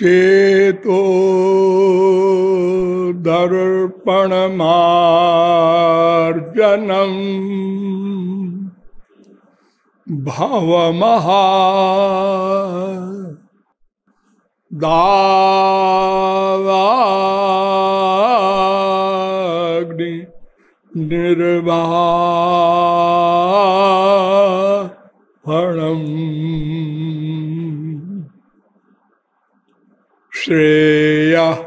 चेतो दर्पणमार्जनम् भवमहा दावाग्नि निर्वाहणम् श्रेयः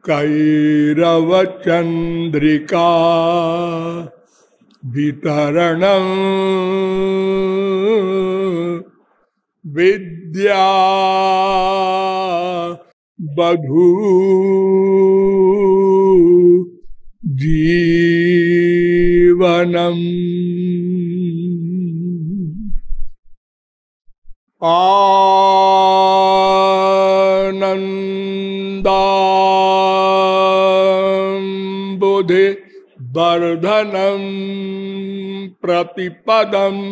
कैरवचन्द्रिका वितरणं विद्या बधू जीवनम् आनन्दाम्बुधि वर्धनं प्रतिपदम्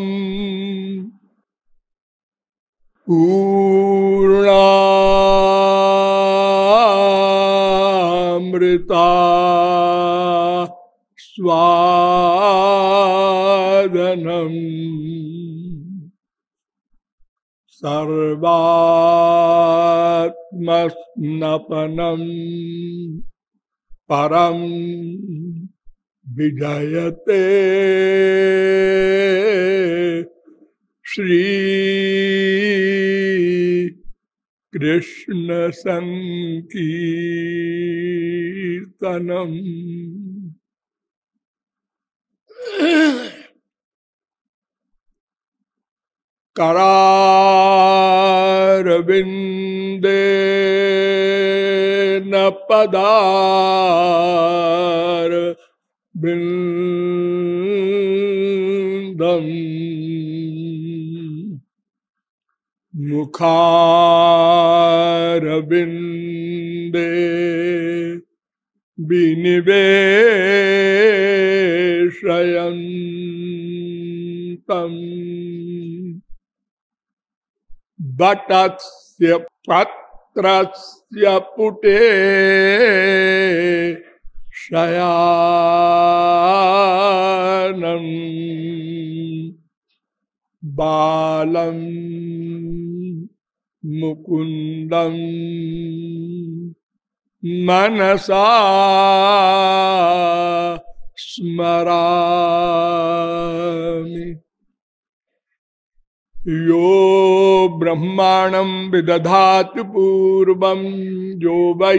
पूर्णामृता स्वादनम् सर्वात्मस्नपनम् परम विजयते श्री कृष्ण संकीर्तनम्। करारविंदेन पदारविंदम् मुखारविंदे विनिवेशयन्तम् बटस्य पत्रस्य पुटे शयानम् बालं मुकुन्दं मनसा स्मरामि। यो ब्रह्माणं विदधाति पूर्वं यो वै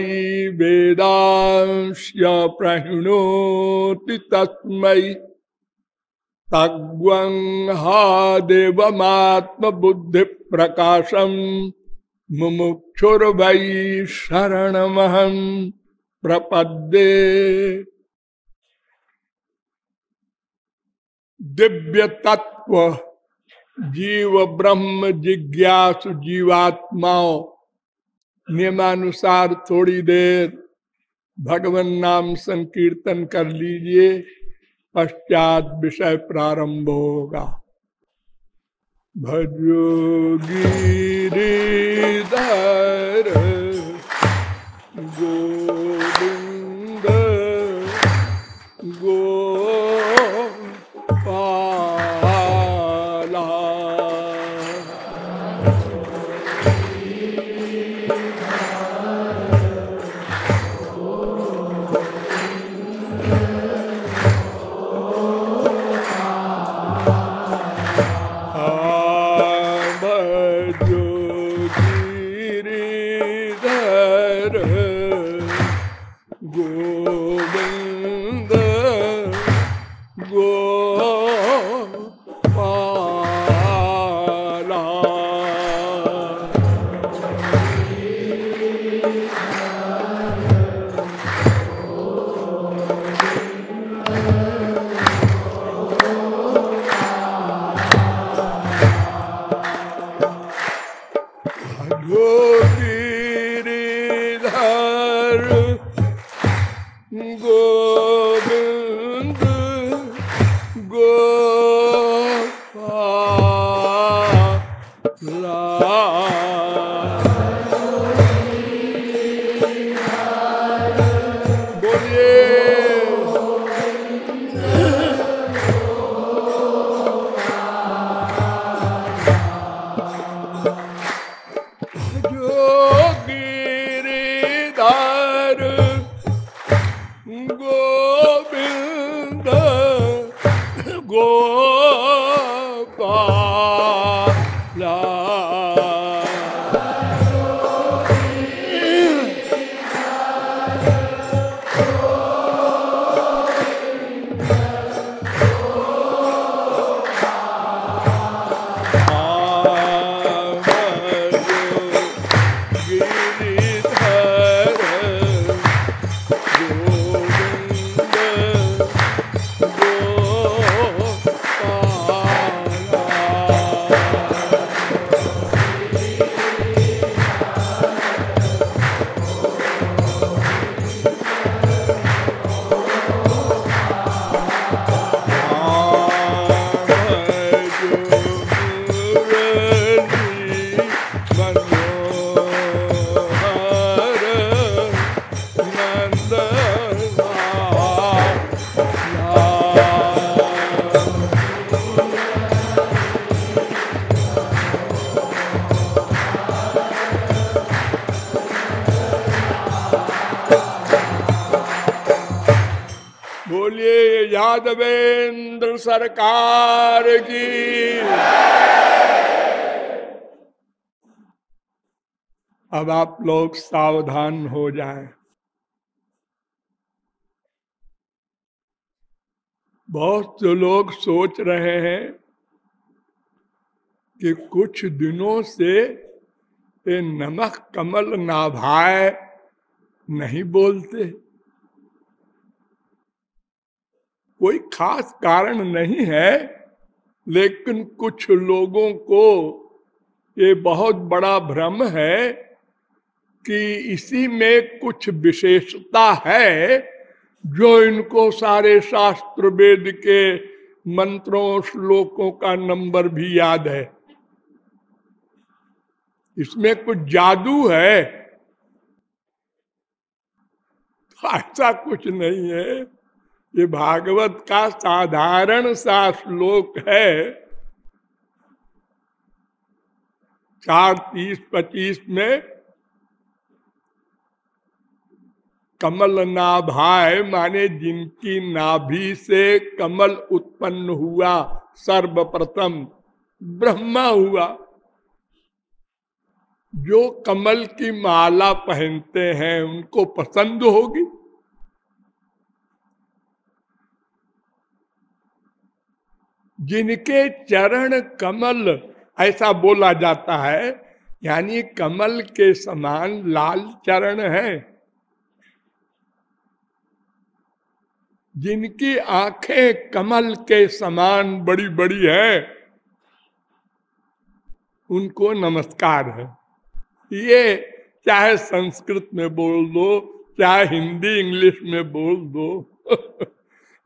वेदांश्च प्रणोति तस्मै तद्वं हा देवमात्मबुद्धि प्रकाशं मुमुक्षुर्वै शरणमहं प्रपद्ये। दिव्य तत्व जीव ब्रह्म जिज्ञासु जीवात्माओं नियमानुसार थोड़ी देर भगवान नाम संकीर्तन कर लीजिए, पश्चात विषय प्रारंभ होगा। भजो गिरिधर गोविंद गोपाला। गोविंद गोपाला। भजो गिरिधर गोविंद गोपाला। जो गिरिधर गोविंद गोपाला। बोलिए यादवेंद्र सरकार की। अब आप लोग सावधान हो जाएं। बहुत से लोग सोच रहे हैं कि कुछ दिनों से ये नमक कमल नाभाए नहीं बोलते। कोई खास कारण नहीं है, लेकिन कुछ लोगों को ये बहुत बड़ा भ्रम है कि इसी में कुछ विशेषता है जो इनको सारे शास्त्र वेद के मंत्रों श्लोकों का नंबर भी याद है। इसमें कुछ जादू है, ऐसा कुछ नहीं है। ये भागवत का साधारण सा श्लोक है, 4:30-25 में कमल नाभाए माने जिनकी नाभि से कमल उत्पन्न हुआ, सर्वप्रथम ब्रह्मा हुआ। जो कमल की माला पहनते हैं उनको पसंद होगी। जिनके चरण कमल, ऐसा बोला जाता है, यानी कमल के समान लाल चरण है, जिनकी आंखें कमल के समान बड़ी बड़ी है, उनको नमस्कार है। ये चाहे संस्कृत में बोल दो, चाहे हिंदी इंग्लिश में बोल दो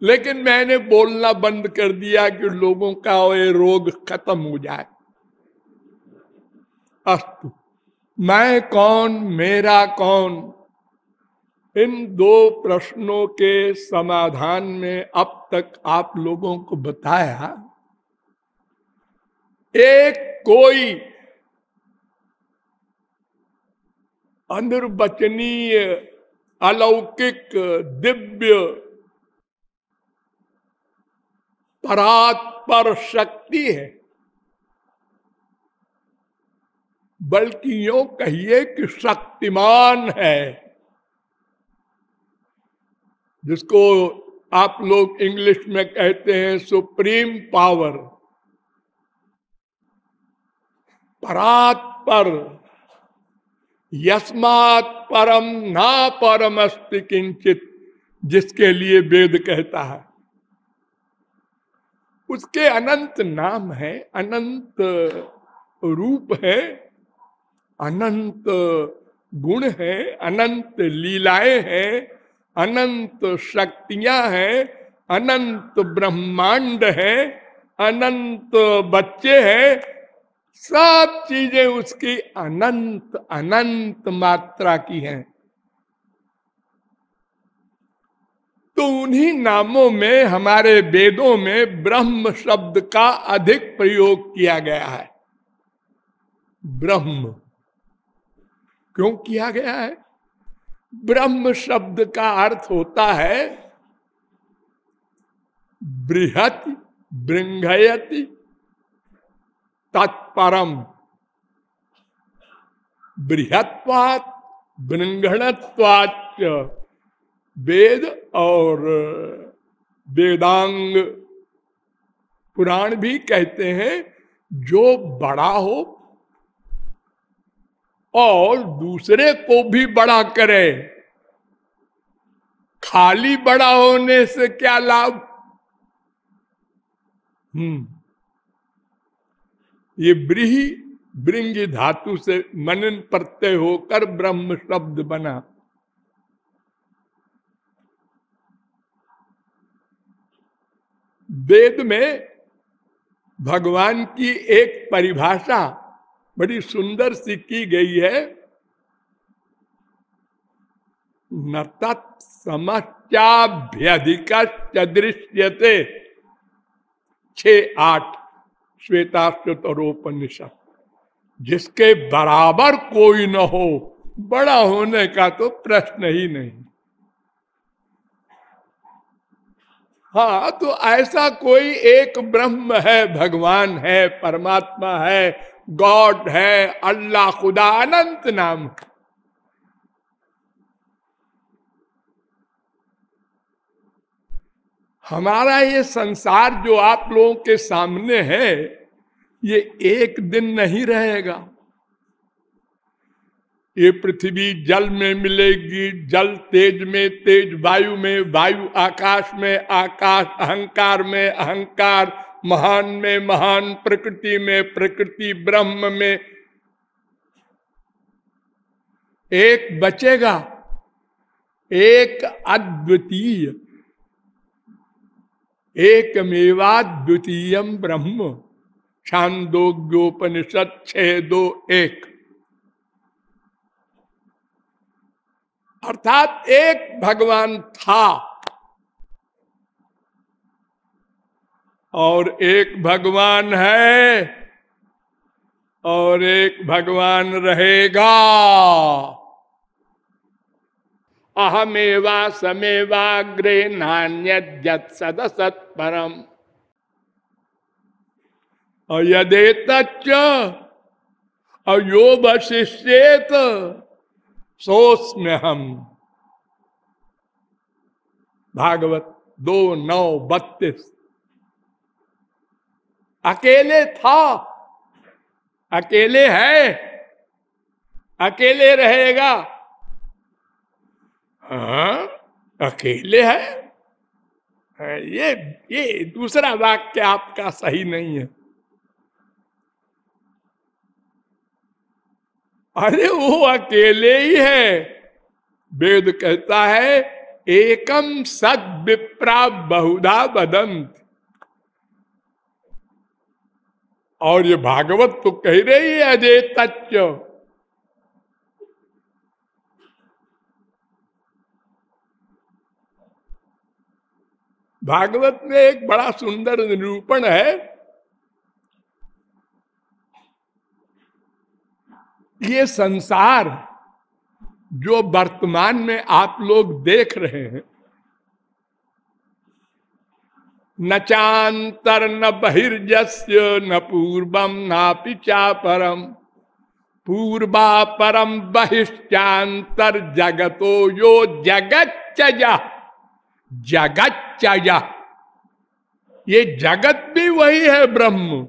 लेकिन मैंने बोलना बंद कर दिया कि लोगों का ये रोग खत्म हो जाए। अस्तु, मैं कौन, मेरा कौन, इन दो प्रश्नों के समाधान में अब तक आप लोगों को बताया। एक कोई अनिर्वचनीय अलौकिक दिव्य परात्पर शक्ति है, बल्कि यूं कहिए कि शक्तिमान है, जिसको आप लोग इंग्लिश में कहते हैं सुप्रीम पावर, परात्पर, यस्मात् परम ना परमस्ति किंचित, जिसके लिए वेद कहता है। उसके अनंत नाम है, अनंत रूप है, अनंत गुण है, अनंत लीलाएं हैं, अनंत शक्तियां हैं, अनंत ब्रह्मांड है, अनंत बच्चे हैं। सब चीजें उसकी अनंत अनंत मात्रा की हैं। तो उन्हीं नामों में हमारे वेदों में ब्रह्म शब्द का अधिक प्रयोग किया गया है। ब्रह्म, क्यों किया गया है? ब्रह्म शब्द का अर्थ होता है बृहति, बृंघयति, तत्परम। बृहत्वात्, बृंघणत्वाच्च, वेद और वेदांग पुराण भी कहते हैं जो बड़ा हो और दूसरे को भी बड़ा करे। खाली बड़ा होने से क्या लाभ? ये ब्रीही, ब्रिंग धातु से मनन प्रत्यय होकर ब्रह्म शब्द बना। वेद में भगवान की एक परिभाषा बड़ी सुंदर सी की गई है, न तत्समश्चाभ्यधिक दृश्यते। 6-8 श्वेताश्वतरोपनिषद। जिसके बराबर कोई न हो, बड़ा होने का तो प्रश्न ही नहीं। हाँ, तो ऐसा कोई एक ब्रह्म है, भगवान है, परमात्मा है, गॉड है, अल्लाह, खुदा, अनंत नाम। हमारा ये संसार जो आप लोगों के सामने है, ये एक दिन नहीं रहेगा। ये पृथ्वी जल में मिलेगी, जल तेज में, तेज वायु में, वायु आकाश में, आकाश अहंकार में, अहंकार महान में, महान प्रकृति में, प्रकृति ब्रह्म में। एक बचेगा, एक अद्वितीय, एकमेवाद्वितीयम ब्रह्म। छांदोग्योपनिषद 6:2-1। अर्थात एक भगवान था और एक भगवान है और एक भगवान रहेगा। अहमेवा समेवाग्रे नान्यद्यत् सदसत् परम। और यदेतच्च अयोवशिष्येत सोऽस्म्यहम्। भागवत 2:9-32। अकेले था, अकेले है, अकेले रहेगा। हाँ, अकेले है। ये दूसरा वाक्य आपका सही नहीं है। अरे वो अकेले ही है। वेद कहता है एकम सद विप्रा बहुधा वदंत। और ये भागवत तो कह रही है अजय तच्च। भागवत में एक बड़ा सुंदर निरूपण है। ये संसार जो वर्तमान में आप लोग देख रहे हैं, न चांतर न बहिर्जस्य न पूर्वम नापि चापरम। पूर्वा परम बहिश्चांतर जगतो यो जगच्चय। जगच्चय, ये जगत भी वही है ब्रह्म।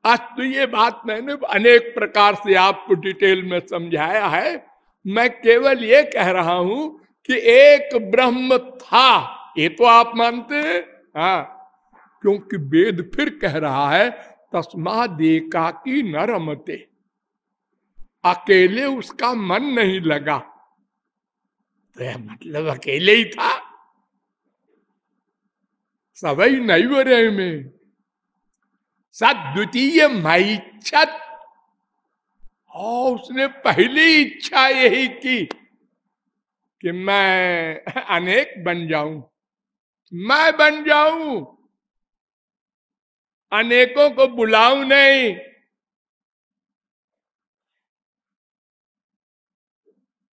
आज तो ये बात मैंने अनेक प्रकार से आपको डिटेल में समझाया है। मैं केवल ये कह रहा हूं कि एक ब्रह्म था, ये तो आप मानते हैं। हाँ, क्योंकि वेद फिर कह रहा है तस्माद् एकाकी न रमते। अकेले उसका मन नहीं लगा, तो मतलब अकेले ही था। सवई नैवरे में सद्वितीय मैच्छत। और उसने पहली इच्छा यही की कि मैं अनेक बन जाऊं, मैं बन जाऊं। अनेकों को बुलाऊं नहीं।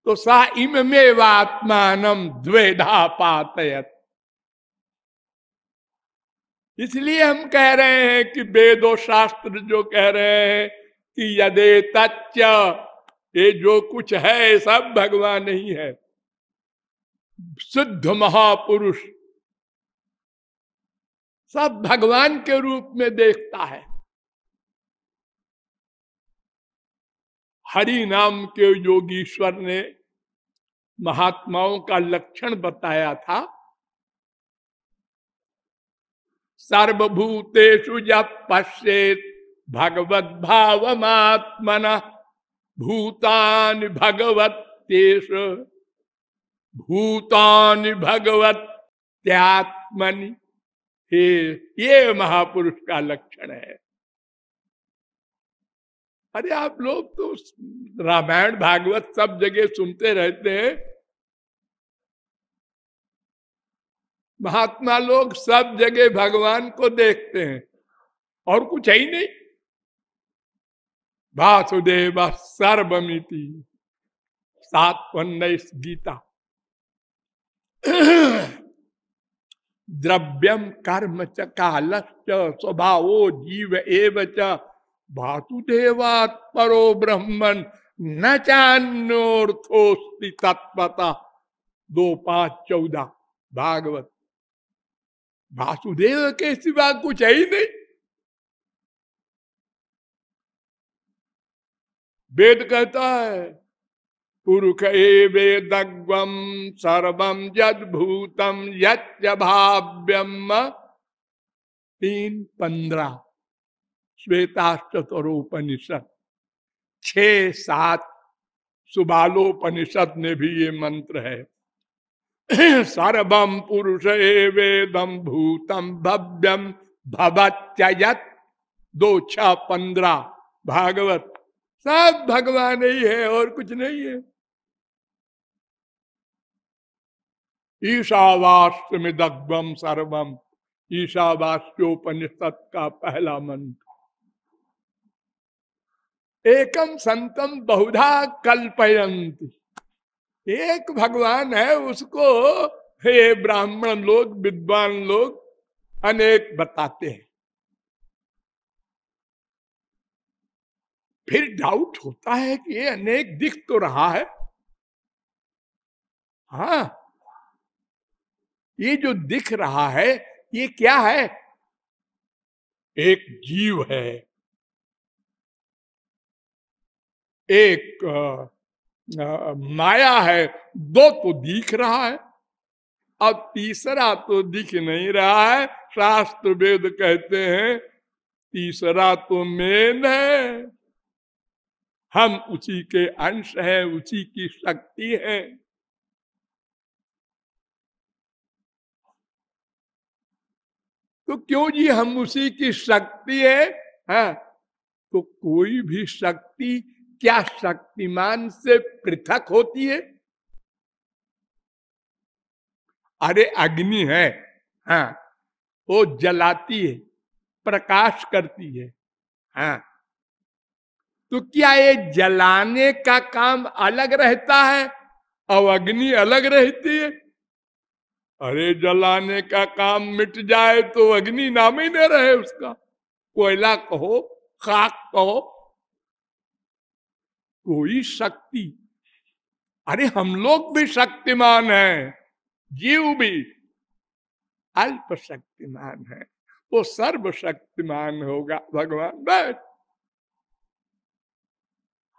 तो सा इमेवात्मानम द्वेधा पातयत। इसलिए हम कह रहे हैं कि वेदो शास्त्र जो कह रहे हैं कि यदे तच्च, ये जो कुछ है सब भगवान ही है। शुद्ध महापुरुष सब भगवान के रूप में देखता है। हरि नाम के योगीश्वर ने महात्माओं का लक्षण बताया था। सर्वभूतेषु जब पश्येत भगवत भावमात्मना भूतानि भगवत्येष भूतानि भगवत्यात्मनि। ये महापुरुष का लक्षण है। अरे आप लोग तो रामायण भागवत सब जगह सुनते रहते हैं। महात्मा लोग सब जगह भगवान को देखते हैं और कुछ है ही नहीं। वासुदेव सर्वमिति 7:19 गीता। द्रव्यम कर्म च कालश्च स्वभावो जीव एव च वासुदेवात् परो ब्रह्मन् न चान्योर्थोस्ति तत्पता। 2:5-14 भागवत। वासुदेव के सिवा कुछ है ही नहीं। वेद कहता है पुरुष एवेदग्वम सर्वम यद्भूतम यच्च भाव्यम। 3:15 श्वेताश्चतरोपनिषद। 6-7 सुबालोपनिषद में भी ये मंत्र है। सर्वम पुरुष एवेदम भूतम भव्यम भवत्ययत्। 2:6-15 भागवत। सब भगवान ही है और कुछ नहीं है। ईशावास्यमिदग्वम सर्वम। ईशावास्योपनिषद का पहला मंत्र। एकम संतम बहुधा कल्पयन्ति। एक भगवान है, उसको हे ब्राह्मण लोग विद्वान लोग अनेक बताते हैं। फिर डाउट होता है कि ये अनेक दिख तो रहा है। हाँ, ये जो दिख रहा है ये क्या है? एक जीव है, एक माया है। 2 तो दिख रहा है, अब तीसरा तो दिख नहीं रहा है। शास्त्र वेद कहते हैं तीसरा तो मेन है। हम उसी के अंश हैं, उसी की शक्ति है। तो क्यों जी हम उसी की शक्ति है? हाँ, तो कोई भी शक्ति क्या शक्तिमान से पृथक होती है? अरे अग्नि है, हाँ, वो जलाती है, प्रकाश करती है। हाँ, तो क्या ये जलाने का काम अलग रहता है और अग्नि अलग रहती है? अरे जलाने का काम मिट जाए तो अग्नि नाम ही न रहे उसका। कोयला कहो, खाक कहो, कोई शक्ति। अरे हम लोग भी शक्तिमान हैं, जीव भी अल्प शक्तिमान है, वो सर्वशक्तिमान होगा भगवान। बस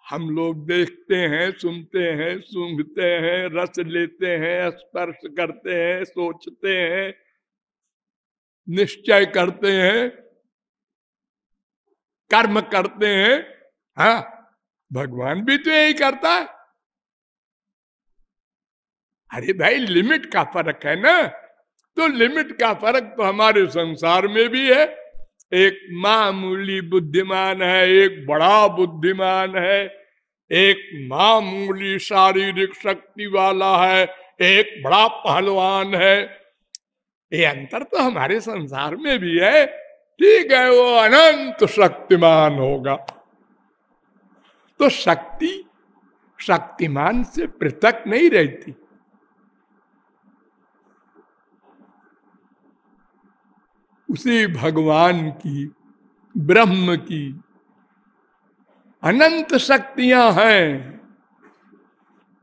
हम लोग देखते हैं, सुनते हैं, सूंघते हैं, रस लेते हैं, स्पर्श करते हैं, सोचते हैं, निश्चय करते हैं, कर्म करते हैं। हाँ, भगवान भी तो यही करता है। अरे भाई लिमिट का फर्क है ना। तो लिमिट का फर्क तो हमारे संसार में भी है। एक मामूली बुद्धिमान है, एक बड़ा बुद्धिमान है, एक मामूली शारीरिक शक्ति वाला है, एक बड़ा पहलवान है। ये अंतर तो हमारे संसार में भी है। ठीक है, वो अनंत शक्तिमान होगा। तो शक्ति शक्तिमान से पृथक नहीं रहती। उसी भगवान की, ब्रह्म की अनंत शक्तियां हैं।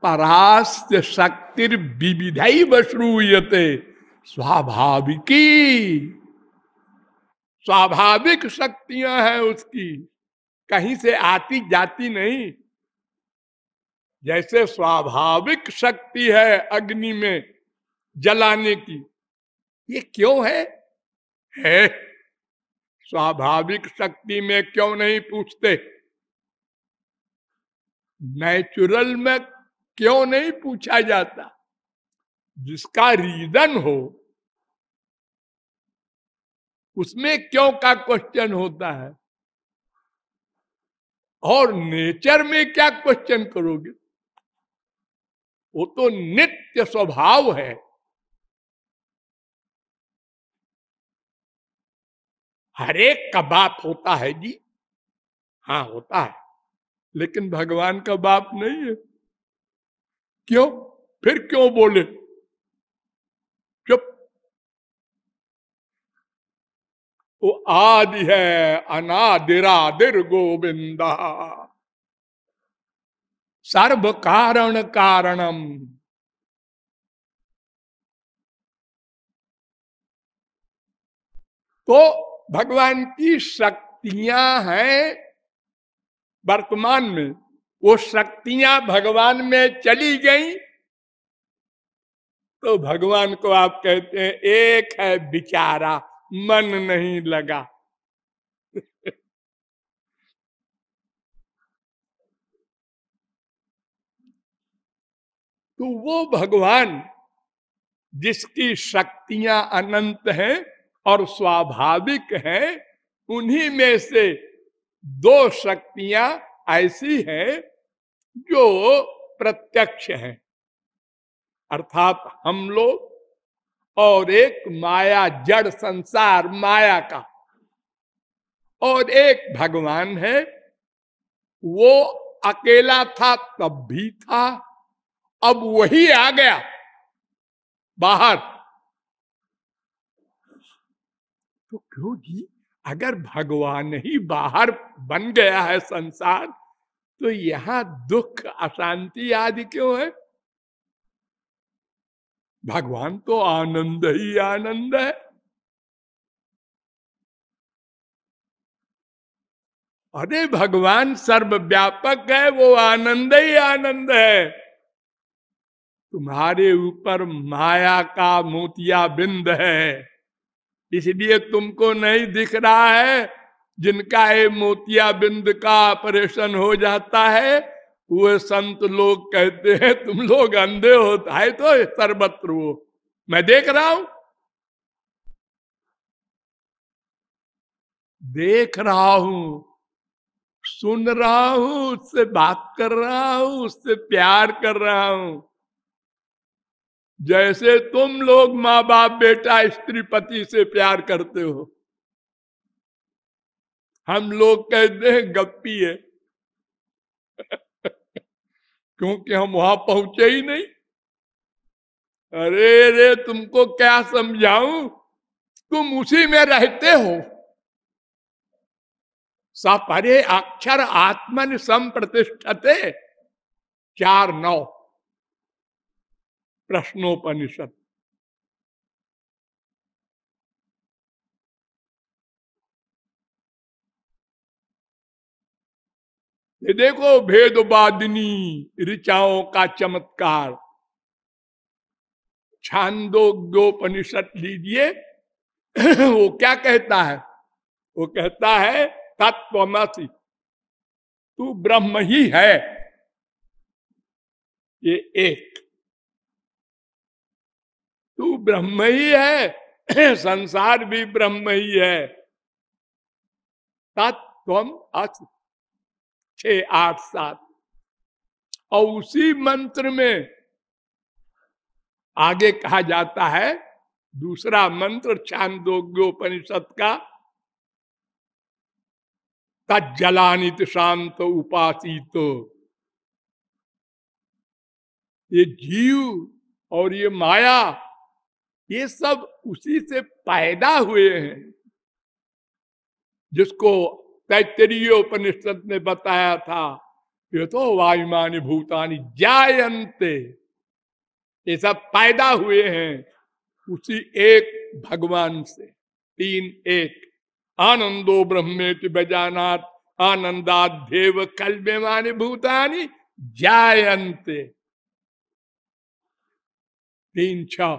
परास्य शक्तिर विविधैव श्रूयते स्वाभाविकी। स्वाभाविक शक्तियां हैं उसकी, कहीं से आती जाती नहीं। जैसे स्वाभाविक शक्ति है अग्नि में जलाने की, ये क्यों है स्वाभाविक शक्ति में क्यों नहीं पूछते? नेचुरल में क्यों नहीं पूछा जाता? जिसका रीजन हो उसमें क्यों का क्वेश्चन होता है। और नेचर में क्या क्वेश्चन करोगे? वो तो नित्य स्वभाव है। हर एक का बाप होता है जी, हाँ होता है, लेकिन भगवान का बाप नहीं है। क्यों? फिर क्यों बोले? चुप। वो आदि है, अनादिरादिर गोविंदा, सर्व कारण कारणम। तो भगवान की शक्तियां हैं वर्तमान में, वो शक्तियां भगवान में चली गई तो भगवान को आप कहते हैं एक है बेचारा, मन नहीं लगा। तो वो भगवान जिसकी शक्तियां अनंत हैं और स्वाभाविक हैं, उन्हीं में से दो शक्तियां ऐसी हैं जो प्रत्यक्ष हैं, अर्थात हम लोग, और एक माया, जड़ संसार माया का, और एक भगवान है। वो अकेला था तब भी था, अब वही आ गया बाहर। तो क्यों जी? अगर भगवान ही बाहर बन गया है संसार, तो यहां दुख अशांति आदि क्यों है? भगवान तो आनंद ही आनंद है। अरे भगवान सर्वव्यापक है, वो आनंद ही आनंद है। तुम्हारे ऊपर माया का मोतिया बिंद है, इसलिए तुमको नहीं दिख रहा है। जिनका ये मोतिया बिंद का ऑपरेशन हो जाता है, वो संत लोग कहते हैं तुम लोग अंधे होता है तो सर्वत्र वो मैं देख रहा हूं, देख रहा हूं, सुन रहा हूं, उससे बात कर रहा हूं, उससे प्यार कर रहा हूं। जैसे तुम लोग माँ बाप बेटा स्त्री पति से प्यार करते हो, हम लोग कहते हैं गप्पी है। क्योंकि हम वहां पहुंचे ही नहीं। अरे रे तुमको क्या समझाऊं, तुम उसी में रहते हो। सपरे अक्षर आत्मन संप्रतिष्ठते, 4:9 प्रश्नोपनिषद। ये देखो भेदवादिनी ऋचाओं का चमत्कार। छांदोग्योपनिषद लीजिए, वो क्या कहता है? वो कहता है तत्वमसि, तू ब्रह्म ही है। ये एक, तू ब्रह्म ही है, संसार भी ब्रह्म ही है। तत्वम असि, 6, 8, 7। और उसी मंत्र में आगे कहा जाता है, दूसरा मंत्र छांदोग्योपनिषद का तज्जलानित शांत उपासित। ये जीव और ये माया, ये सब उसी से पैदा हुए हैं, जिसको तैत्तरीय उपनिषद ने बताया था, ये तो वायुमानी भूतानि जायन्ते, ये सब पैदा हुए हैं उसी एक भगवान से। तीन एक, आनंदो ब्रह्मेति बजानात आनंदाध्येव कल्प्यमानि भूतानि जायन्ते। तीन छह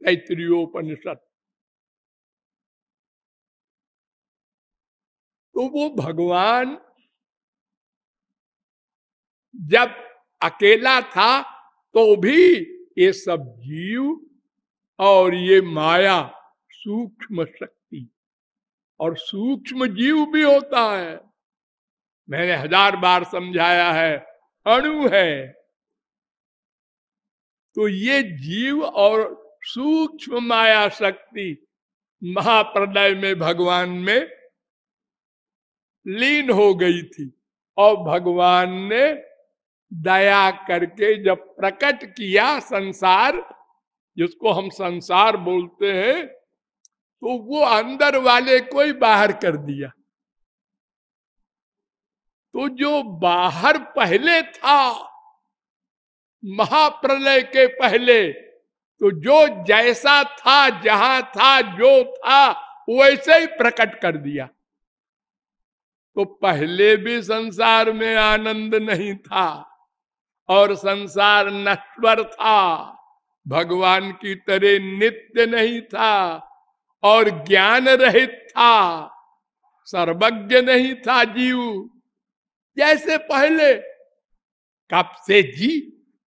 तैत्तरीयोपनिषद। तो वो भगवान जब अकेला था तो भी ये सब जीव और ये माया सूक्ष्म शक्ति, और सूक्ष्म जीव भी होता है, मैंने 1000 बार समझाया है, अणु है। तो ये जीव और सूक्ष्म माया शक्ति महाप्रलय में भगवान में लीन हो गई थी, और भगवान ने दया करके जब प्रकट किया संसार, जिसको हम संसार बोलते हैं, तो वो अंदर वाले को ही बाहर कर दिया। तो जो बाहर पहले था महाप्रलय के पहले, तो जो जैसा था, जहां था, जो था, वैसे ही प्रकट कर दिया। तो पहले भी संसार में आनंद नहीं था और संसार नश्वर था, भगवान की तरह नित्य नहीं था और ज्ञान रहित था, सर्वज्ञ नहीं था जीव। जैसे पहले कब से जी,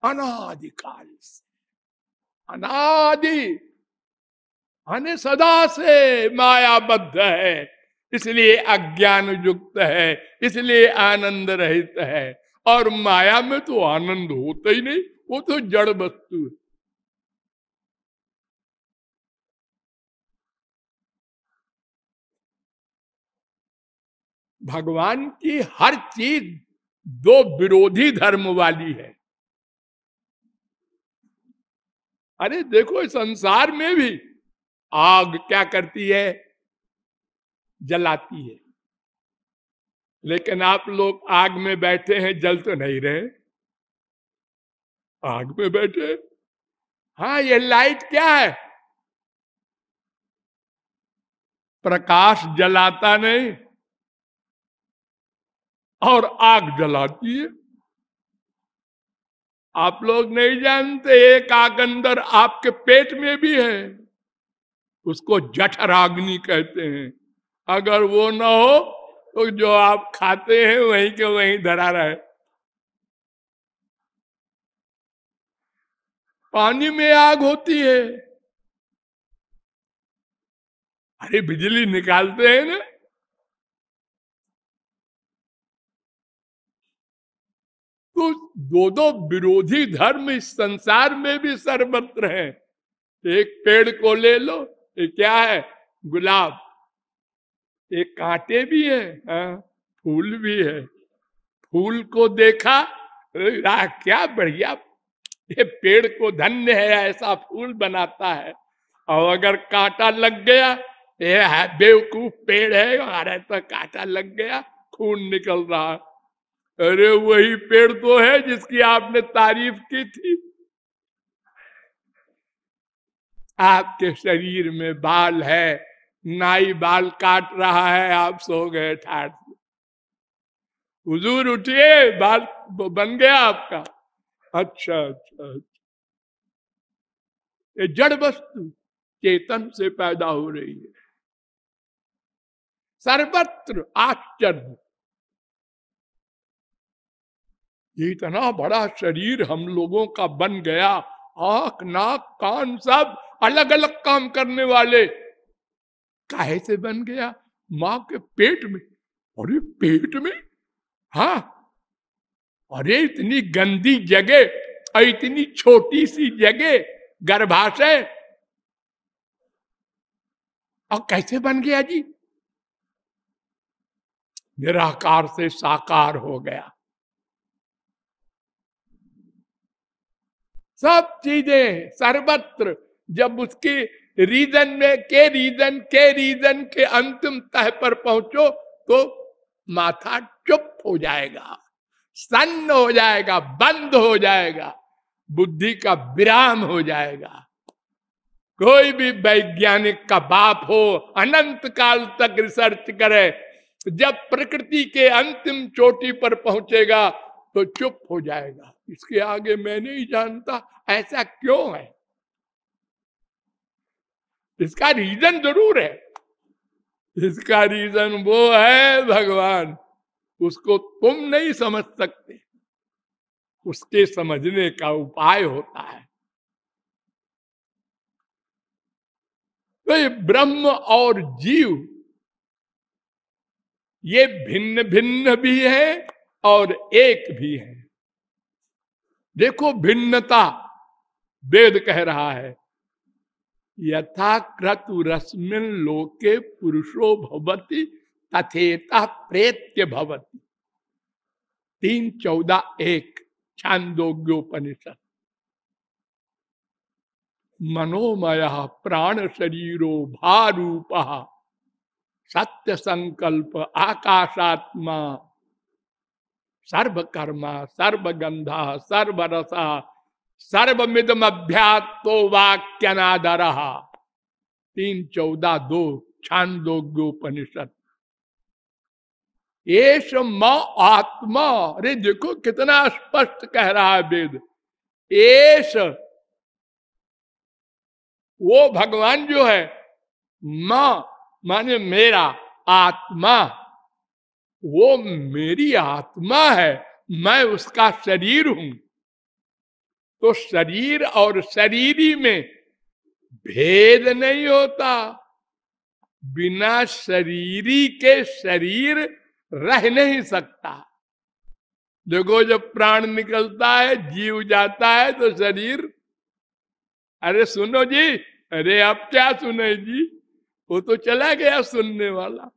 अनादिकाल से, अनादि माने सदा से मायाबद्ध है, इसलिए अज्ञान युक्त है, इसलिए आनंद रहित है। और माया में तो आनंद होता ही नहीं, वो तो जड़ वस्तु है। भगवान की हर चीज दो विरोधी धर्म वाली है। अरे देखो संसार में भी आग क्या करती है, जलाती है, लेकिन आप लोग आग में बैठे हैं, जल तो नहीं रहे, आग में बैठे। हाँ, ये लाइट क्या है, प्रकाश जलाता नहीं और आग जलाती है। आप लोग नहीं जानते, एक आग अंदर आपके पेट में भी है, उसको जठराग्नि कहते हैं। अगर वो ना हो तो जो आप खाते हैं वहीं के वहीं धरा रहे। पानी में आग होती है, अरे बिजली निकालते हैं ना। तो दो दो विरोधी धर्म इस संसार में भी सर्वत्र हैं। एक पेड़ को ले लो, ये क्या है, गुलाब, एक कांटे भी है, हाँ, फूल भी है। फूल को देखा, क्या बढ़िया, ये पेड़ को धन्य है, ऐसा फूल बनाता है। और अगर कांटा लग गया, ये है बेवकूफ पेड़ है, अरे तो कांटा लग गया, खून निकल रहा। अरे वही पेड़ तो है जिसकी आपने तारीफ की थी। आपके शरीर में बाल है, नाई बाल काट रहा है, आप सो गए ठाठ। हुजूर उठिए, बाल बन गया आपका। अच्छा अच्छा, ये जड़ वस्तु चेतन से पैदा हो रही है। सर्वत्र आश्चर्य, ये इतना बड़ा शरीर हम लोगों का बन गया, आंख नाक कान सब अलग अलग काम करने वाले, काहे से बन गया, मां के पेट में। अरे पेट में, हाँ, अरे इतनी गंदी जगह और इतनी छोटी सी जगह, गर्भाशय, और कैसे बन गया जी। निराकार से साकार हो गया। सब चीजें सर्वत्र जब उसके रीजन के अंतिम तह पर पहुंचो तो माथा चुप हो जाएगा, सन्न हो जाएगा, बंद हो जाएगा, बुद्धि का विराम हो जाएगा। कोई भी वैज्ञानिक का बाप हो, अनंत काल तक रिसर्च करे, जब प्रकृति के अंतिम चोटी पर पहुंचेगा तो चुप हो जाएगा। इसके आगे मैं नहीं जानता। ऐसा क्यों है? इसका रीजन जरूर है। इसका रीजन वो है भगवान, उसको तुम नहीं समझ सकते, उसके समझने का उपाय होता है। तो ये ब्रह्म और जीव ये भिन्न भिन्न भी है और एक भी है। देखो भिन्नता, वेद कह रहा है यथा क्रतु रश्मिन लोके पुरुषो भवति तथेता प्रेत्य भवति। 3:14-1 छांदोग्योपनिषद। मनोमय प्राण शरीरो भारूप सत्य संकल्प आकाशात्मा सर्वकर्मा सर्वगंधा सर्वरसा सर्वमिदम अभ्यातो वाक्यनादर। 3:14-2 छांदोग्योपनिषद। एष म आत्मा। अरे देखो कितना स्पष्ट कह रहा है वेद। एष वो भगवान जो है, म माने मेरा, आत्मा वो मेरी आत्मा है, मैं उसका शरीर हूं। तो शरीर और शरीरी में भेद नहीं होता। बिना शरीरी के शरीर रह नहीं सकता। देखो जब प्राण निकलता है, जीव जाता है तो शरीर, अरे सुनो जी, अरे अब क्या सुने जी, वो तो चला गया सुनने वाला।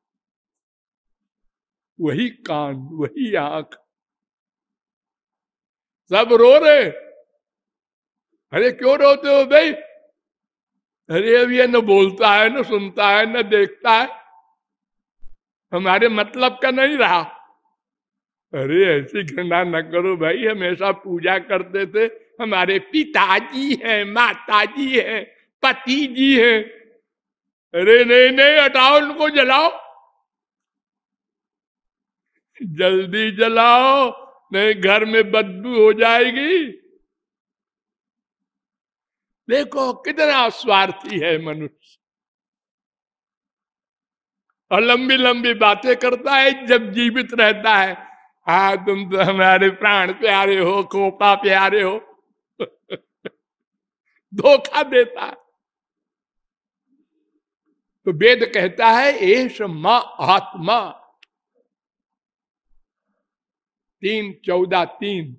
वही कान, वही आंख, सब रो रहे। अरे क्यों रोते हो भाई? अरे अब ये न बोलता है, न सुनता है, न देखता है, हमारे मतलब का नहीं रहा। अरे ऐसी घृणा न करो भाई, हमेशा पूजा करते थे, हमारे पिताजी हैं, माताजी हैं, पति जी हैं। अरे नहीं नहीं, हटाओ उनको, जलाओ, जल्दी जलाओ, नहीं घर में बदबू हो जाएगी। देखो कितना स्वार्थी है मनुष्य, और लंबी लंबी बातें करता है जब जीवित रहता है। हाँ तुम तो हमारे प्राण प्यारे हो, खोपा प्यारे हो। धोखा देता है। तो वेद कहता है एष मा आत्मा। 3:14-3।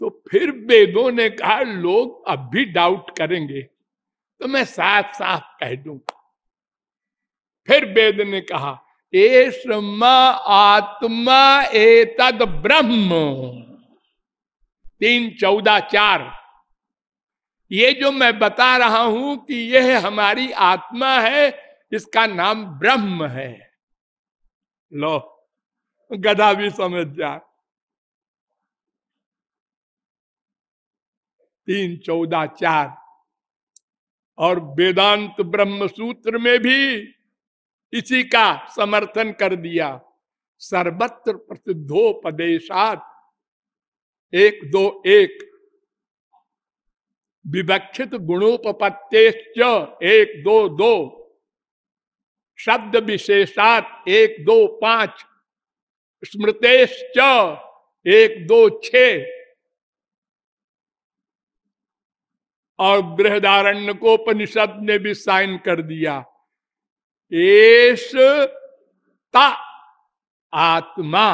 तो फिर वेदों ने कहा लोग अब भी डाउट करेंगे, तो मैं साफ साफ कह दूं। फिर वेद ने कहा एष मा आत्मा एतद ब्रह्म। 3:14-4। ये जो मैं बता रहा हूं कि यह हमारी आत्मा है, इसका नाम ब्रह्म है। लो गधा भी समझ जा। 3:14-4। और वेदांत ब्रह्म सूत्र में भी इसी का समर्थन कर दिया। सर्वत्र प्रसिद्धोपदेशात 1-2-1। विवक्षित गुणोपपत्तेश्च 1-2-2। शब्द विशेषात 1-2-5। स्मृतेश्च 1-2-6। और बृहदारण्यकोपनिषद ने भी साइन कर दिया एष ता आत्मा।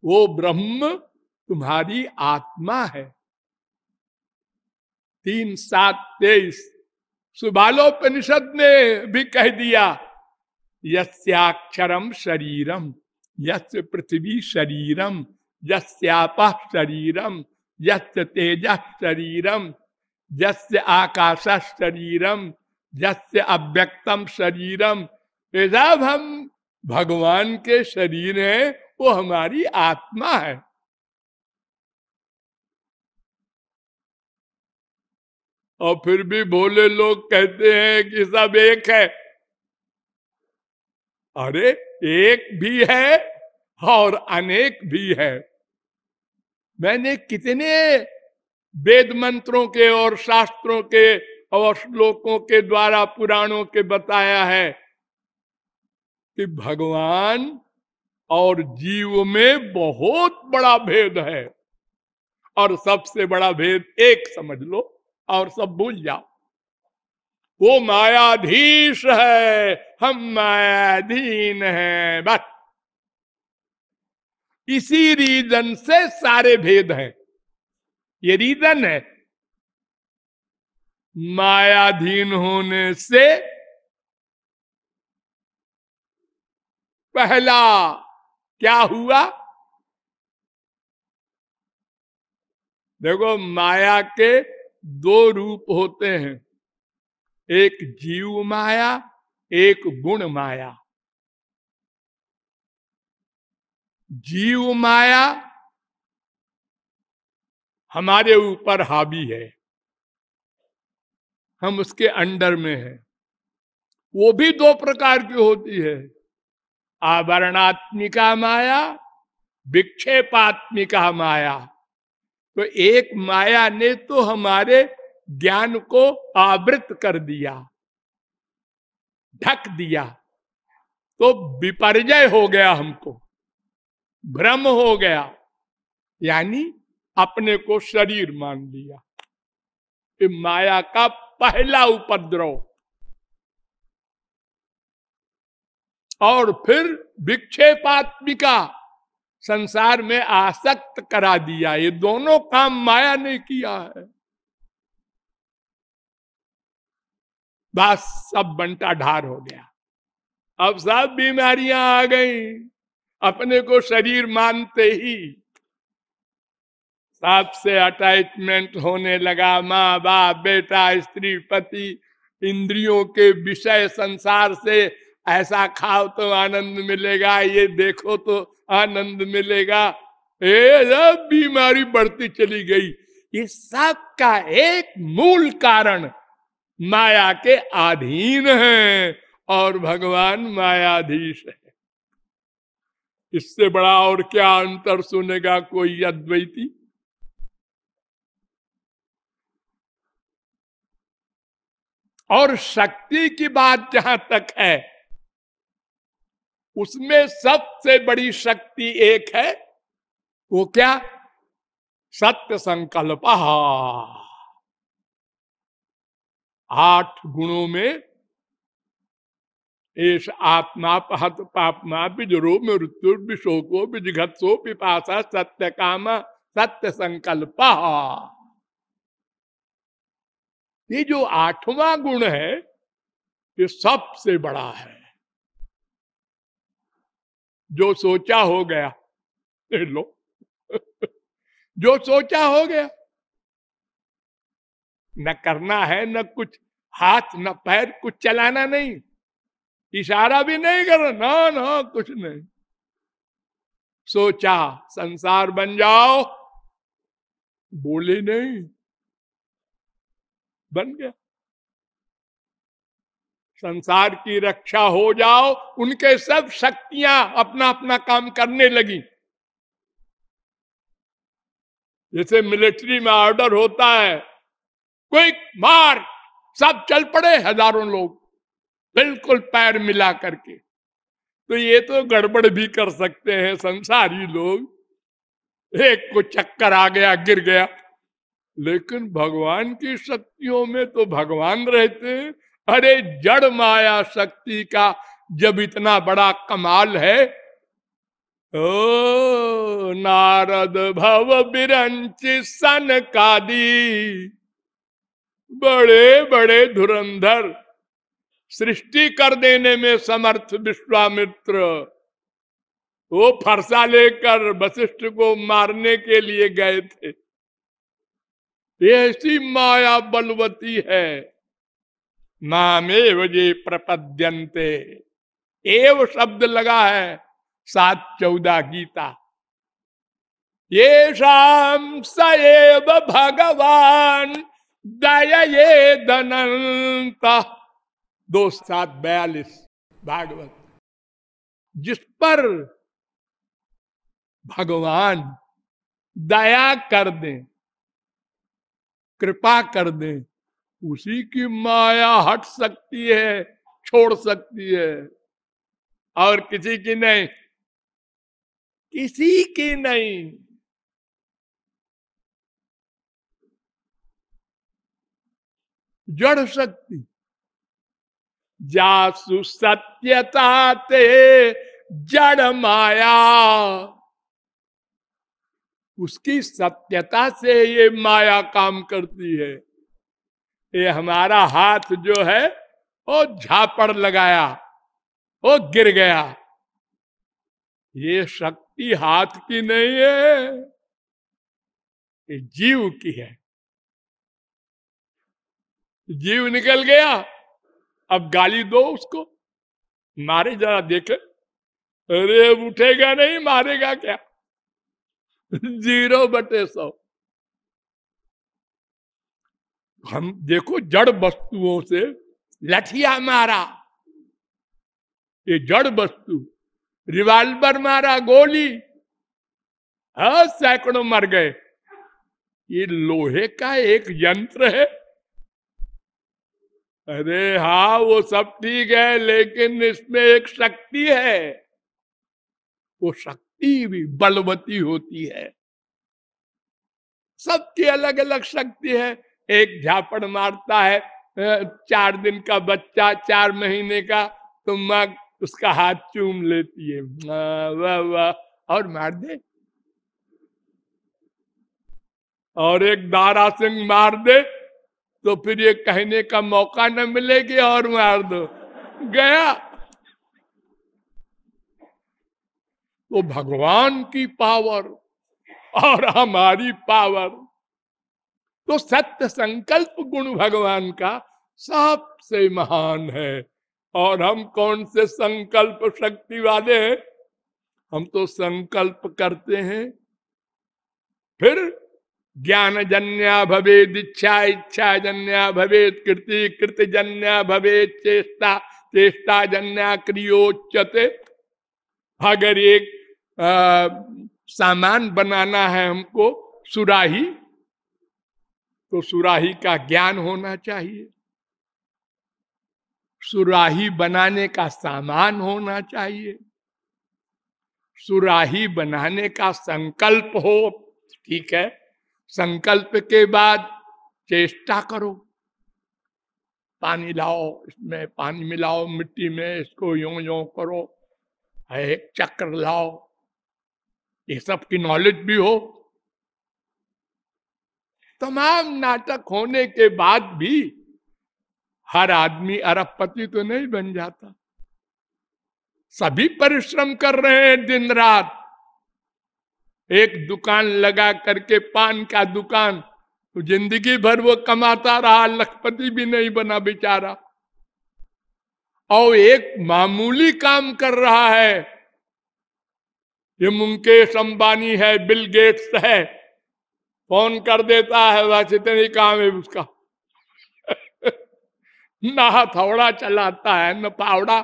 वो ब्रह्म तुम्हारी आत्मा है। 3:7-23। सुबालोपनिषद ने भी कह दिया यस्याक्षरम शरीरम, यस्य पृथ्वी शरीरम, यस्यापः शरीरम, यस्य तेजः शरीरम, यस्य आकाशः शरीरम, यस्य अव्यक्तम शरीरम। ये सब हम भगवान के शरीर हैं, वो हमारी आत्मा है। और फिर भी भोले लोग कहते हैं कि सब एक है। अरे एक भी है और अनेक भी है। मैंने कितने वेद मंत्रों के और शास्त्रों के और श्लोकों के द्वारा, पुराणों के बताया है कि भगवान और जीव में बहुत बड़ा भेद है। और सबसे बड़ा भेद एक समझ लो और सब भूल जाओ, वो मायाधीश है, हम मायाधीन हैं। बस इसी रीजन से सारे भेद हैं। ये रीजन है। मायाधीन होने से पहला क्या हुआ? देखो, माया के दो रूप होते हैं, एक जीव माया, एक गुण माया। जीव माया हमारे ऊपर हावी है, हम उसके अंडर में हैं। वो भी दो प्रकार की होती है, आवरणात्मिका माया, विक्षेपात्मिका माया। तो एक माया ने तो हमारे ज्ञान को आवृत कर दिया, ढक दिया, तो विपर्जय हो गया, हमको भ्रम हो गया, यानी अपने को शरीर मान लिया। ये माया का पहला उपद्रव। और फिर विक्षेपात्मिका, संसार में आसक्त करा दिया। ये दोनों काम माया ने किया है। बस सब बंटा ढार हो गया। अब सब बीमारियां आ गई, अपने को शरीर मानते ही सबसे अटैचमेंट होने लगा। माँ बाप, बेटा, स्त्री, पति, इंद्रियों के विषय, संसार से ऐसा खाओ तो आनंद मिलेगा, ये देखो तो आनंद मिलेगा। ये सब बीमारी बढ़ती चली गई। ये सब का एक मूल कारण माया के अधीन है और भगवान मायाधीश है। इससे बड़ा और क्या अंतर सुनेगा कोई अद्वैती? और शक्ति की बात जहां तक है, उसमें सबसे बड़ी शक्ति एक है। वो क्या? सत्य संकल्प। 8 गुणों में एष आत्मा पहत पापमा बिजरो मृत्यु विशोको विजघत्सो पिपासा सत्य कामा सत्य संकल्प। ये जो 8वां गुण है, ये सबसे बड़ा है। जो सोचा हो गया, लो जो सोचा हो गया। न करना है, न कुछ हाथ न पैर, कुछ चलाना नहीं, इशारा भी नहीं करना, ना कुछ नहीं। सोचा संसार बन जाओ, बोले नहीं, बन गया। संसार की रक्षा हो जाओ, उनके सब शक्तियां अपना अपना काम करने लगी। जैसे मिलिट्री में ऑर्डर होता है, क्विक मार, सब चल पड़े, हजारों लोग बिल्कुल पैर मिला करके। तो ये तो गड़बड़ भी कर सकते हैं संसारी लोग, एक को चक्कर आ गया, गिर गया। लेकिन भगवान की शक्तियों में तो भगवान रहते हैं। अरे जड़ माया शक्ति का जब इतना बड़ा कमाल है, ओ नारद भव बिरंच सनकादि, बड़े बड़े धुरंधर सृष्टि कर देने में समर्थ विश्वामित्र, वो फरसा लेकर वशिष्ठ को मारने के लिए गए थे। ये ऐसी माया बलवती है। मामेव ये प्रपद्यन्ते, एव शब्द लगा है 7:14 गीता। ये शाम स एव भगवान दयये दनंत, 2:7-42 भागवत। जिस पर भगवान दया कर दें, कृपा कर दें, उसी की माया हट सकती है, छोड़ सकती है, और किसी की नहीं, किसी की नहीं। जड़ शक्ति जासु सत्यता ते जड़ माया, उसकी सत्यता से ये माया काम करती है। ये हमारा हाथ जो है वो झापड़ लगाया, वो गिर गया, ये शक्ति हाथ की नहीं है, ये जीव की है। जीव निकल गया, अब गाली दो उसको, मारे जरा देखे, अरे उठेगा नहीं, मारेगा क्या? 0/100। हम देखो जड़ वस्तुओं से लठिया मारा, ये जड़ वस्तु, रिवाल्वर मारा, गोली, सैकड़ों मर गए। ये लोहे का एक यंत्र है। अरे हाँ, वो सब ठीक है, लेकिन इसमें एक शक्ति है, वो शक्ति भी बलवती होती है। सबकी अलग अलग शक्ति है। एक झापड़ मारता है 4 दिन का बच्चा, 4 महीने का, तो माँ उसका हाथ चूम लेती है, वाह वाह, और मार दे। और एक दारा सिंह मार दे तो फिर ये कहने का मौका न मिले कि और मार दो, गया। तो भगवान की पावर और हमारी पावर, तो सत्य संकल्प गुण भगवान का सबसे महान है। और हम कौन से संकल्प शक्ति वाले हैं? हम तो संकल्प करते हैं, फिर ज्ञान जन्या भवेद इच्छा, इच्छा जन्या भवेद कृति, कृति जन्या भवेद चेष्टा, चेष्टा जन्या क्रियोच्यते। अगर एक सामान बनाना है हमको, सुराही, तो सुराही का ज्ञान होना चाहिए, सुराही बनाने का सामान होना चाहिए, सुराही बनाने का संकल्प हो, ठीक है। संकल्प के बाद चेष्टा करो, पानी लाओ, इसमें पानी मिलाओ मिट्टी में, इसको यों यों करो, एक चक्र लाओ, ये सब की नॉलेज भी हो। तमाम नाटक होने के बाद भी हर आदमी अरबपति तो नहीं बन जाता। सभी परिश्रम कर रहे हैं दिन रात। एक दुकान लगा करके, पान का दुकान, तो जिंदगी भर वो कमाता रहा, लखपति भी नहीं बना बेचारा। और एक मामूली काम कर रहा है, ये मुकेश अंबानी है, बिल गेट्स है, फोन कर देता है, बस इतने ही काम है उसका। ना हथौड़ा चलाता है न फावड़ा।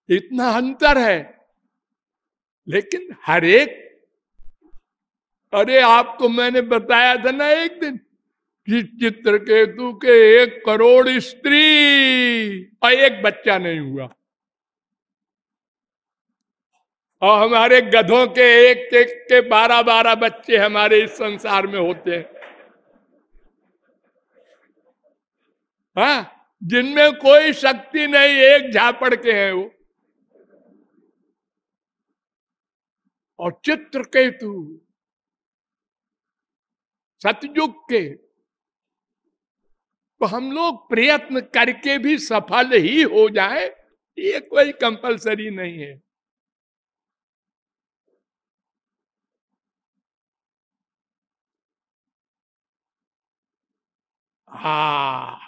इतना अंतर है। लेकिन हर एक, अरे आपको मैंने बताया था ना एक दिन कि चित्रकेतु के 1 करोड़ स्त्री और एक बच्चा नहीं हुआ, और हमारे गधों के एक एक के 12-12 बच्चे हमारे इस संसार में होते हैं, हाँ, जिनमें कोई शक्ति नहीं, एक झापड़ के हैं वो। और चित्रकेतु सतयुग के तो हम लोग प्रयत्न करके भी सफल ही हो जाए, ये कोई कंपलसरी नहीं है। हाँ,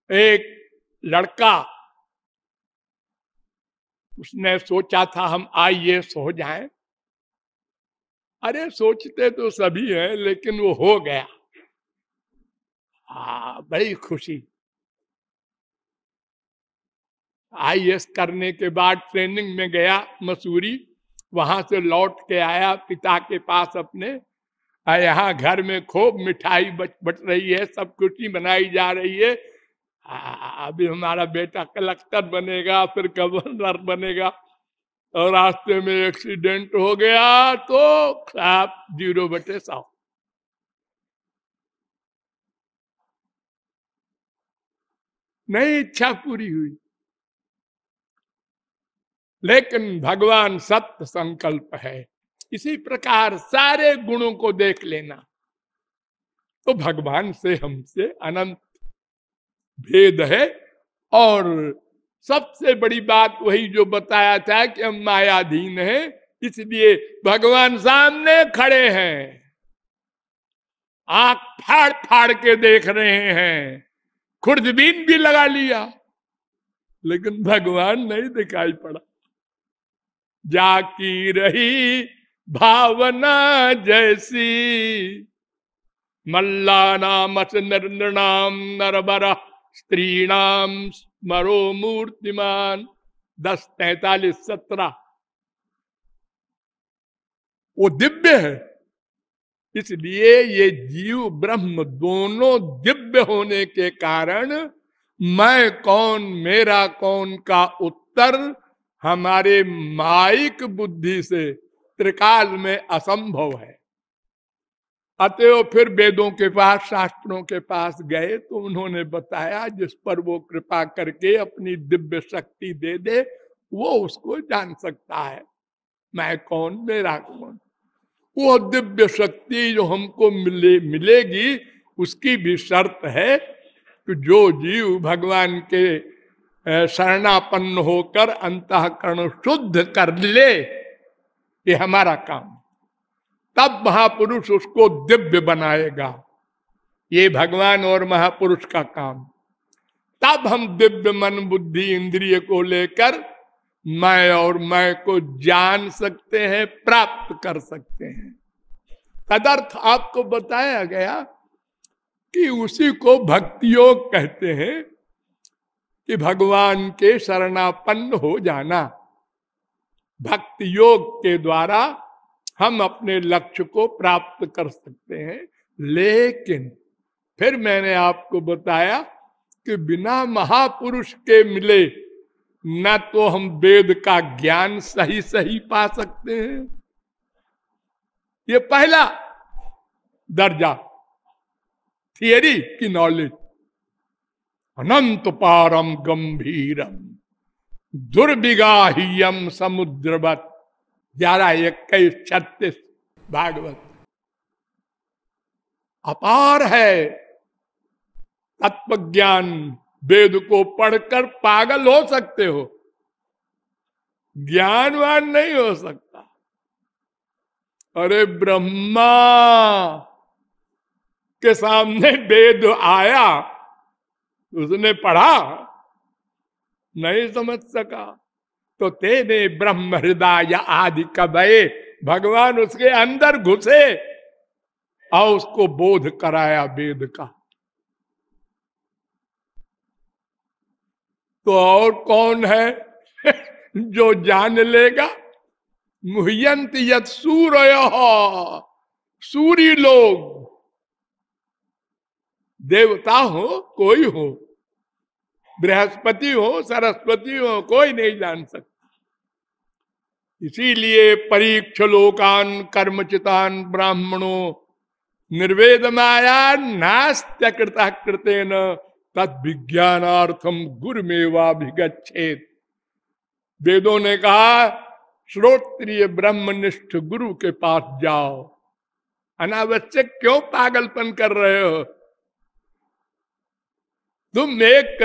एक लड़का, उसने सोचा था हम आईएएस हो जाएं। अरे सोचते तो सभी हैं, लेकिन वो हो गया। हाँ, बड़ी खुशी। आईएएस करने के बाद ट्रेनिंग में गया मसूरी, वहां से लौट के आया पिता के पास अपने। यहाँ घर में खूब मिठाई बट रही है, सब कुछ बनाई जा रही है। अभी हमारा बेटा कलेक्टर बनेगा, फिर गवर्नर बनेगा। और रास्ते में एक्सीडेंट हो गया तो आप 0/100। नहीं इच्छा पूरी हुई, लेकिन भगवान सत्य संकल्प है। इसी प्रकार सारे गुणों को देख लेना, तो भगवान से हमसे अनंत भेद है। और सबसे बड़ी बात वही जो बताया था कि हम मायाधीन हैं, इसलिए भगवान सामने खड़े हैं, आंख फाड़ फाड़ के देख रहे हैं, खुर्दबीन भी लगा लिया, लेकिन भगवान नहीं दिखाई पड़ा। जाकी रही भावना जैसी, मल्लानामस नृणाम नरबर, स्त्रीणाम स्मरो मूर्तिमान। 10:43-17। वो दिव्य है, इसलिए ये जीव ब्रह्म दोनों दिव्य होने के कारण मैं कौन मेरा कौन का उत्तर हमारे माइक बुद्धि से त्रिकाल में असंभव है। अतएव फिर वेदों के पास, शास्त्रों के पास गए तो उन्होंने बताया जिस पर वो कृपा करके अपनी दिव्य शक्ति दे दे, वो उसको जान सकता है मैं कौन मेरा कौन। वो दिव्य शक्ति जो हमको मिलेगी, उसकी भी शर्त है कि जो जीव भगवान के शरणापन्न होकर अंतःकरण शुद्ध कर ले, ये हमारा काम, तब महापुरुष उसको दिव्य बनाएगा। ये भगवान और महापुरुष का काम। तब हम दिव्य मन बुद्धि इंद्रिय को लेकर मैं और मैं को जान सकते हैं, प्राप्त कर सकते हैं। तदर्थ आपको बताया गया कि उसी को भक्ति योग कहते हैं, कि भगवान के शरणापन्न हो जाना। भक्ति योग के द्वारा हम अपने लक्ष्य को प्राप्त कर सकते हैं। लेकिन फिर मैंने आपको बताया कि बिना महापुरुष के मिले न तो हम वेद का ज्ञान सही सही पा सकते हैं, ये पहला दर्जा थियरी की नॉलेज। अनंत पारम गंभीरम दुर्विगाह्यम समुद्रवत, 11:21-36 भागवत। अपार है तत्व ज्ञान। वेद को पढ़कर पागल हो सकते हो, ज्ञानवान नहीं हो सकता। अरे ब्रह्मा के सामने वेद आया, उसने पढ़ा, नहीं समझ सका, तो तेने ब्रह्म हृदय आदि कबे, भगवान उसके अंदर घुसे और उसको बोध कराया वेद का। तो और कौन है जो जान लेगा? मुह्यंत यत् सूरय, सूर्य लोग, देवता हो कोई हो, बृहस्पति हो सरस्वती हो, कोई नहीं जान सकता। इसीलिए परीक्ष लोकान कर्मचितान ब्राह्मणों निर्वेद माया नास्त्य कृता कृतेन तद विज्ञानार्थम गुरुमेवाभिगच्छेत। वेदों ने कहा श्रोत्रिय ब्रह्मनिष्ठ गुरु के पास जाओ, अनावश्यक क्यों पागलपन कर रहे हो? तुम एक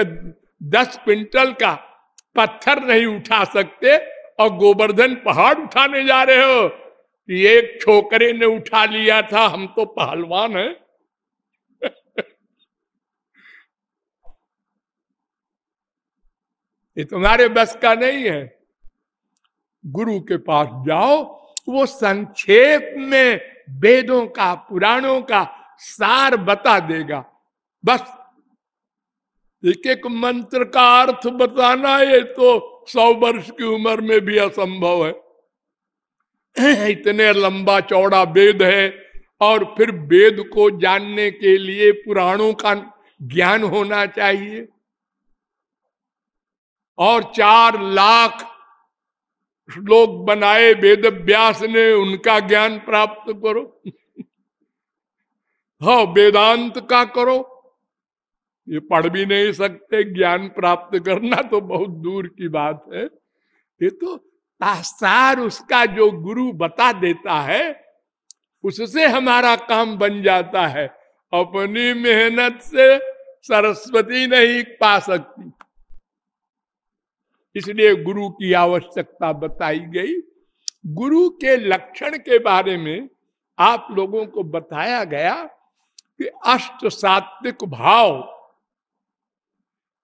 10 क्विंटल का पत्थर नहीं उठा सकते और गोवर्धन पहाड़ उठाने जा रहे हो कि एक छोकरे ने उठा लिया था, हम तो पहलवान हैं। ये तुम्हारे बस का नहीं है। गुरु के पास जाओ, वो संक्षेप में वेदों का, पुराणों का सार बता देगा। बस एक एक मंत्र का अर्थ बताना, ये तो 100 वर्ष की उम्र में भी असंभव है। इतने लंबा चौड़ा वेद है, और फिर वेद को जानने के लिए पुराणों का ज्ञान होना चाहिए, और 4 लाख श्लोक बनाए वेद व्यास ने, उनका ज्ञान प्राप्त करो। हाँ, वेदांत का करो, ये पढ़ भी नहीं सकते, ज्ञान प्राप्त करना तो बहुत दूर की बात है। ये तो सार उसका जो गुरु बता देता है, उससे हमारा काम बन जाता है। अपनी मेहनत से सरस्वती नहीं पा सकती, इसलिए गुरु की आवश्यकता बताई गई। गुरु के लक्षण के बारे में आप लोगों को बताया गया कि अष्ट सात्विक भाव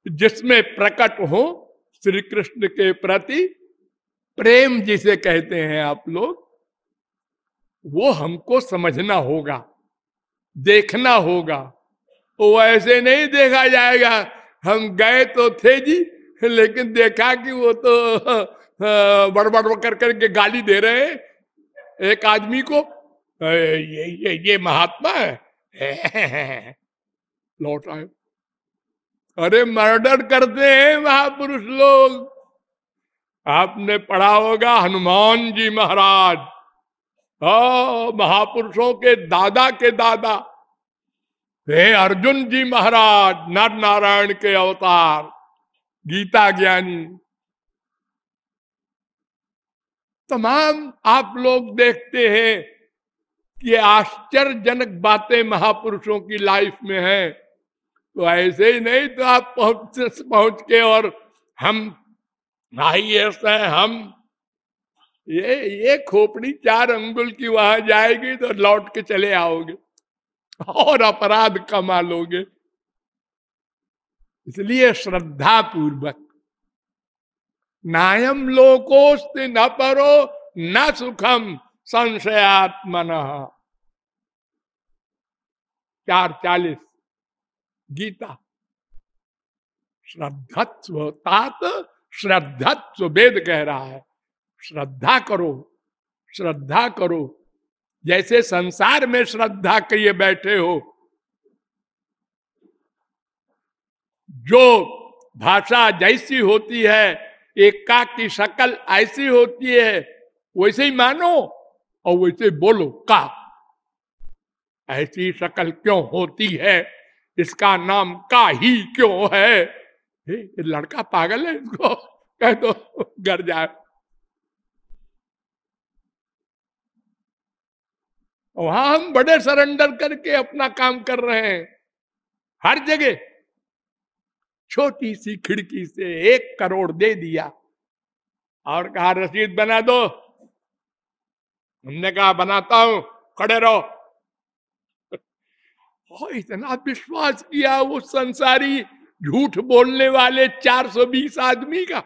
जिसमें प्रकट हो श्री कृष्ण के प्रति प्रेम जिसे कहते हैं आप लोग, वो हमको समझना होगा, देखना होगा। वो ऐसे नहीं देखा जाएगा, हम गए तो थे जी, लेकिन देखा कि वो तो बड़बड़ कर करके गाली दे रहे हैं एक आदमी को, ये महात्मा है। लौट आए। अरे मर्डर करते हैं महापुरुष लोग। आपने पढ़ा होगा हनुमान जी महाराज, महापुरुषों के दादा के दादा, हे अर्जुन जी महाराज, नर नारायण के अवतार, गीता ज्ञानी, तमाम आप लोग देखते हैं कि आश्चर्यजनक बातें महापुरुषों की लाइफ में है। तो ऐसे ही नहीं तो आप पहुंच के और हम IAS हैं, हम ये खोपड़ी 4 अंगुल की वहां जाएगी तो लौट के चले आओगे और अपराध कमा लोगे। इसलिए श्रद्धा पूर्वक, नायम लोकोस्ति न परो न सुखम संशयात्मनः, 4:40 गीता। श्रद्धत्व, तात श्रद्धत्व वेद कह रहा है, श्रद्धा करो, श्रद्धा करो। जैसे संसार में श्रद्धा किए बैठे हो, जो भाषा जैसी होती है, एका की शक्ल ऐसी होती है, वैसे ही मानो और वैसे बोलो। का ऐसी शक्ल क्यों होती है, इसका नाम का ही क्यों है? ये लड़का पागल है, इसको कह दो घर जाए। वहां हम बड़े सरेंडर करके अपना काम कर रहे हैं। हर जगह छोटी सी खिड़की से 1 करोड़ दे दिया और कहा रसीद बना दो। हमने कहा बनाता हूं, खड़े रहो। और इतना विश्वास किया वो संसारी झूठ बोलने वाले 420 आदमी का।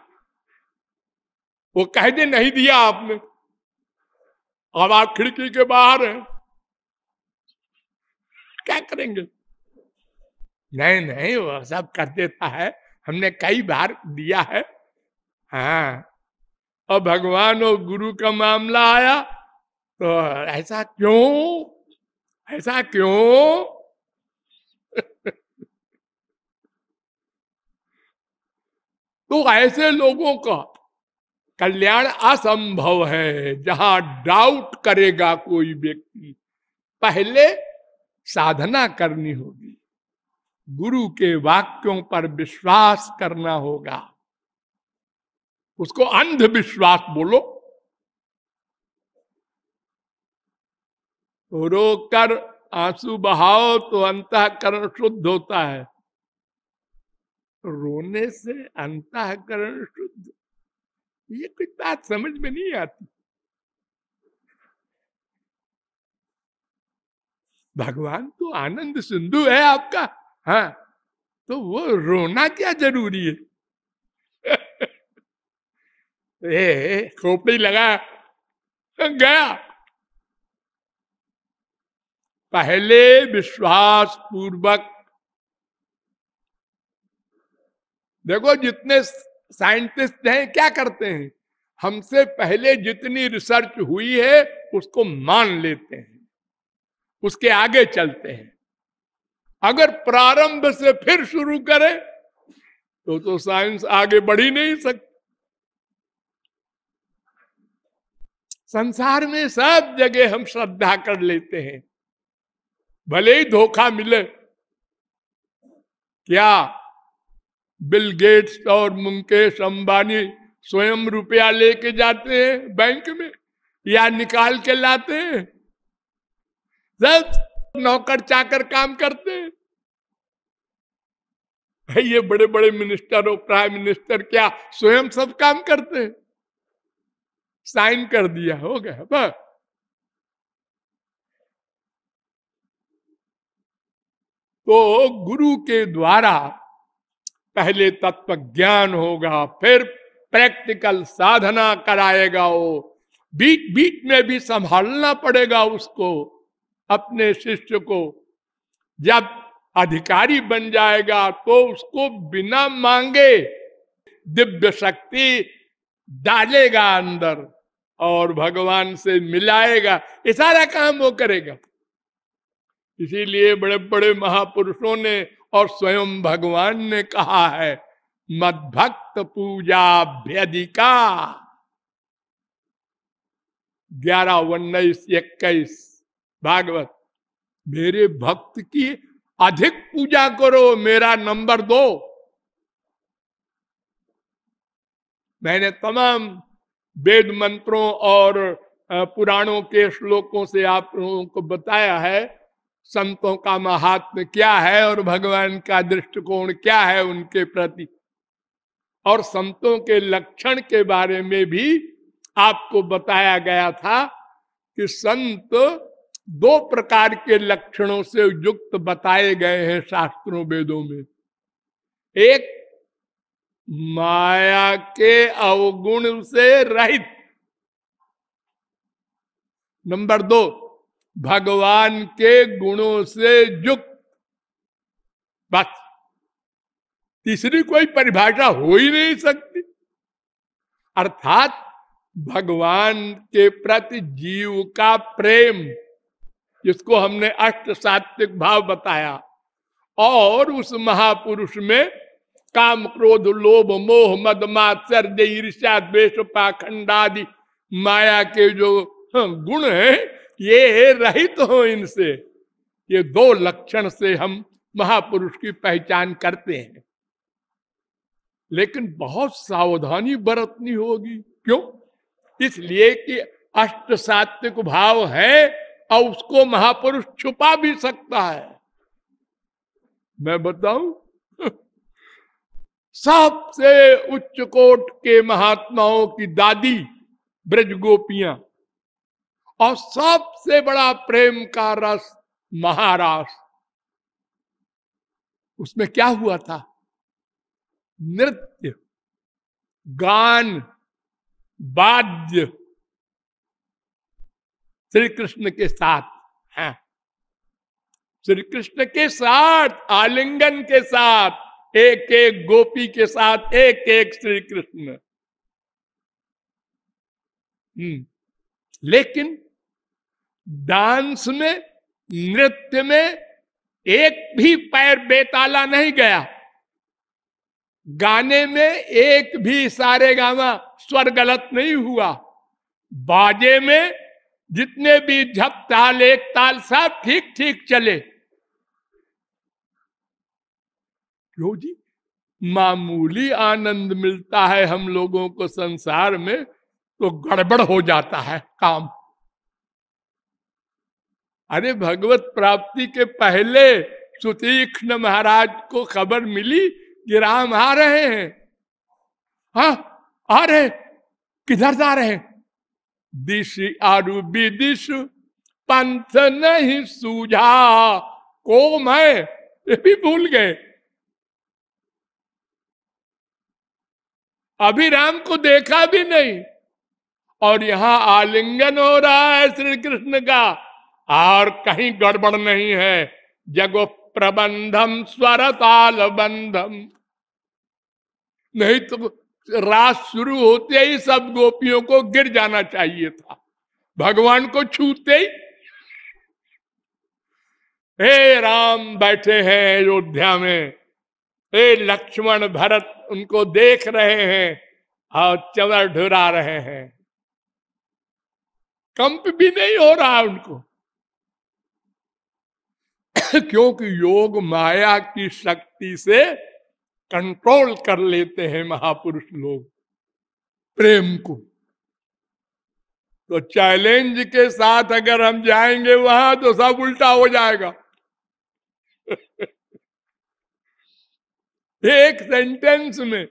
वो कह दे नहीं दिया आपने, अब आप खिड़की के बाहर हैं, क्या करेंगे? नहीं नहीं, वो सब कर देता है, हमने कई बार दिया है। हाँ, और भगवान और गुरु का मामला आया तो ऐसा क्यों, ऐसा क्यों? तो ऐसे लोगों का कल्याण असंभव है। जहां डाउट करेगा कोई व्यक्ति, पहले साधना करनी होगी, गुरु के वाक्यों पर विश्वास करना होगा। उसको अंधविश्वास बोलो। रो कर आंसू बहाओ तो अंतःकरण शुद्ध होता है। रोने से अंतःकरण शुद्ध, ये कोई बात समझ में नहीं आती। भगवान तो आनंद सिंधु है आपका, हाँ, तो वो रोना क्या जरूरी है? खोपड़ी लगा गया। पहले विश्वास पूर्वक देखो, जितने साइंटिस्ट हैं क्या करते हैं, हमसे पहले जितनी रिसर्च हुई है उसको मान लेते हैं, उसके आगे चलते हैं। अगर प्रारंभ से फिर शुरू करें तो साइंस आगे बढ़ ही नहीं सकती। संसार में सब जगह हम श्रद्धा कर लेते हैं, भले ही धोखा मिले। क्या बिल गेट्स और मुकेश अंबानी स्वयं रुपया लेके जाते हैं बैंक में या निकाल के लाते हैं? सब नौकर चाकर काम करते हैं। ये बड़े बड़े मिनिस्टर और प्राइम मिनिस्टर क्या स्वयं सब काम करते हैं? साइन कर दिया, हो गया बस। तो गुरु के द्वारा पहले तत्व ज्ञान होगा, फिर प्रैक्टिकल साधना कराएगा। वो बीच बीच में भी संभालना पड़ेगा उसको, अपने शिष्य को। जब अधिकारी बन जाएगा तो उसको बिना मांगे दिव्य शक्ति डालेगा अंदर और भगवान से मिलाएगा। ये सारा काम वो करेगा। इसीलिए बड़े बड़े महापुरुषों ने और स्वयं भगवान ने कहा है, मद्भक्त पूजा भ्यधिका 11:19-21 भागवत। मेरे भक्त की अधिक पूजा करो, मेरा नंबर 2। मैंने तमाम वेद मंत्रों और पुराणों के श्लोकों से आप लोगों को बताया है संतों का महात्म्य क्या है और भगवान का दृष्टिकोण क्या है उनके प्रति। और संतों के लक्षण के बारे में भी आपको बताया गया था कि संत 2 प्रकार के लक्षणों से युक्त बताए गए हैं शास्त्रों वेदों में। एक, माया के अवगुण से रहित। नंबर 2, भगवान के गुणों से युक्त। बस, तीसरी कोई परिभाषा हो ही नहीं सकती। अर्थात भगवान के प्रति जीव का प्रेम, जिसको हमने अष्ट सात्विक भाव बताया, और उस महापुरुष में काम क्रोध लोभ मोह मद मात्सर्य ईर्ष्या द्वेष पाखंड आदि माया के जो गुण है ये रहित हो इनसे। ये 2 लक्षण से हम महापुरुष की पहचान करते हैं। लेकिन बहुत सावधानी बरतनी होगी। क्यों? इसलिए कि अष्ट सात्विक भाव है और उसको महापुरुष छुपा भी सकता है। मैं बताऊं, सबसे उच्च कोट के महात्माओं की दादी ब्रज गोपियां, और सबसे बड़ा प्रेम का रस महारास, उसमें क्या हुआ था? नृत्य, गान, वाद्य श्री कृष्ण के साथ है। श्री कृष्ण के साथ, आलिंगन के साथ, एक एक गोपी के साथ एक एक श्री कृष्ण। लेकिन डांस में, नृत्य में एक भी पैर बेताला नहीं गया। गाने में एक भी सारे गामा स्वर गलत नहीं हुआ। बाजे में जितने भी झप ताल एक ताल सब ठीक ठीक चले। क्यों जी? मामूली आनंद मिलता है हम लोगों को संसार में तो गड़बड़ हो जाता है काम। अरे भगवत प्राप्ति के पहले सुतीक्ष्ण महाराज को खबर मिली कि राम आ रहे हैं। हाँ, आ रहे, किधर जा रहे हैं? दिश आरु विदिश पंथ नहीं सूझा को मैं, ये भी भूल गए। अभी राम को देखा भी नहीं और यहां आलिंगन हो रहा है श्री कृष्ण का, और कहीं गड़बड़ नहीं है। जगो प्रबंधम स्वर ताल बंधम, नहीं तो रात शुरू होते ही सब गोपियों को गिर जाना चाहिए था, भगवान को छूते ही। हे राम बैठे हैं अयोध्या में, हे लक्ष्मण भरत उनको देख रहे हैं और चवर ढुरा रहे हैं, कंप भी नहीं हो रहा उनको। क्योंकि योग माया की शक्ति से कंट्रोल कर लेते हैं महापुरुष लोग प्रेम को। तो चैलेंज के साथ अगर हम जाएंगे वहां तो सब उल्टा हो जाएगा। एक सेंटेंस में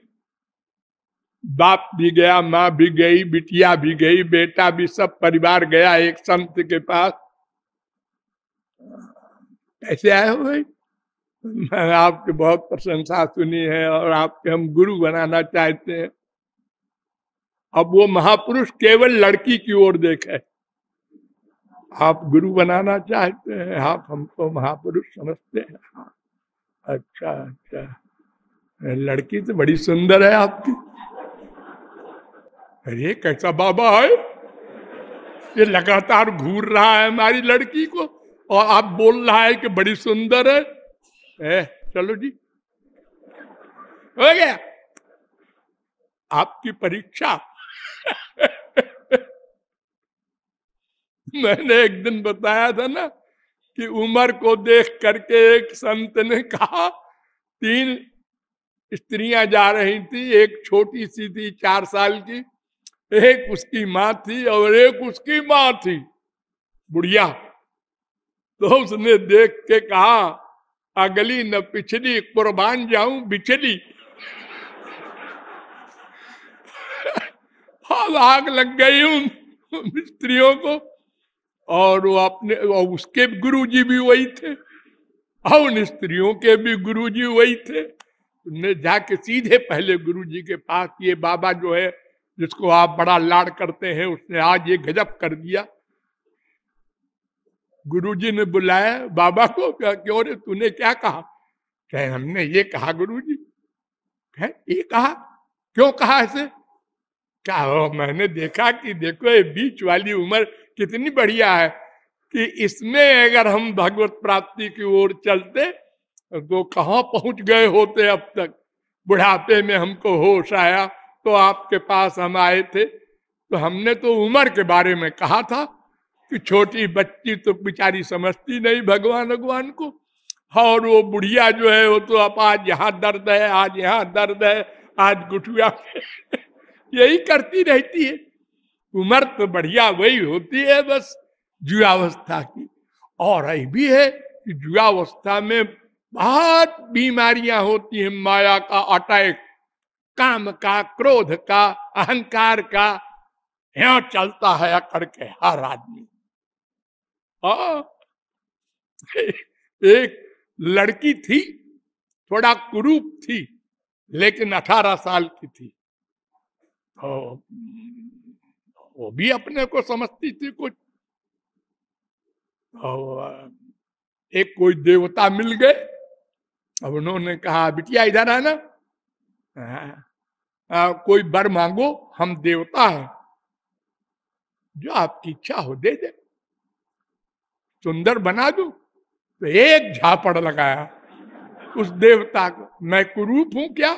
बाप भी गया, माँ भी गई, बिटिया भी गई, बेटा भी, सब परिवार गया एक संत के पास। कैसे आए हो भाई? मैंने आपकी बहुत प्रशंसा सुनी है और आपके हम गुरु बनाना चाहते हैं। अब वो महापुरुष केवल लड़की की ओर देखे, आप गुरु बनाना चाहते हैं, आप हमको महापुरुष समझते हैं। अच्छा अच्छा, लड़की तो बड़ी सुंदर है आपकी। अरे कैसा बाबा है ये, लगातार घूर रहा है हमारी लड़की को और आप बोल रहा है कि बड़ी सुंदर है। चलो जी, हो गया आपकी परीक्षा। मैंने एक दिन बताया था ना कि उमर को देख करके एक संत ने कहा, 3 स्त्रियां जा रही थी, एक छोटी सी थी 4 साल की, एक उसकी माँ थी और एक उसकी माँ थी बुढ़िया। तो उसने देख के कहा, अगली न पिछली, कुर्बान जाऊं बिचली। आग लग गई उन स्त्रियों को, और वो अपने, और उसके गुरुजी भी वही थे और उन स्त्रियों के भी गुरुजी वही थे। उन्हें जाके सीधे पहले गुरुजी के पास, ये बाबा जो है जिसको आप बड़ा लाड करते हैं, उसने आज ये गजब कर दिया। गुरुजी ने बुलाया बाबा को, क्यों रे तूने क्या कहा? कहे हमने ये कहा गुरुजी। है ये कहा? क्यों कहा ऐसे? क्या हो, मैंने देखा कि देखो ये बीच वाली उम्र कितनी बढ़िया है कि इसमें अगर हम भगवत प्राप्ति की ओर चलते तो कहाँ पहुंच गए होते अब तक। बुढ़ापे में हमको होश आया तो आपके पास हम आए थे, तो हमने तो उम्र के बारे में कहा था कि छोटी बच्ची तो बेचारी समझती नहीं भगवान को, और वो बुढ़िया जो है वो तो अब आज यहाँ दर्द है, आज यहाँ दर्द है, आज गुठिया यही करती रहती है। उम्र तो बढ़िया वही होती है बस जुआवस्था की। और ये भी है कि जुआवस्था में बहुत बीमारियां होती हैं, माया का अटैक, काम का, क्रोध का, अहंकार का, यहाँ चलता है अकड़ के हर आदमी। एक लड़की थी, थोड़ा कुरूप थी, लेकिन 18 साल की थी। तो वो भी अपने को समझती थी कुछ। और एक कोई देवता मिल गए, अब उन्होंने कहा बिटिया इधर आना, कोई वर मांगो, हम देवता हैं, जो आपकी इच्छा हो दे दे, सुंदर बना दो। तो एक झापड़ लगाया उस देवता को, मैं कुरूप हूं क्या?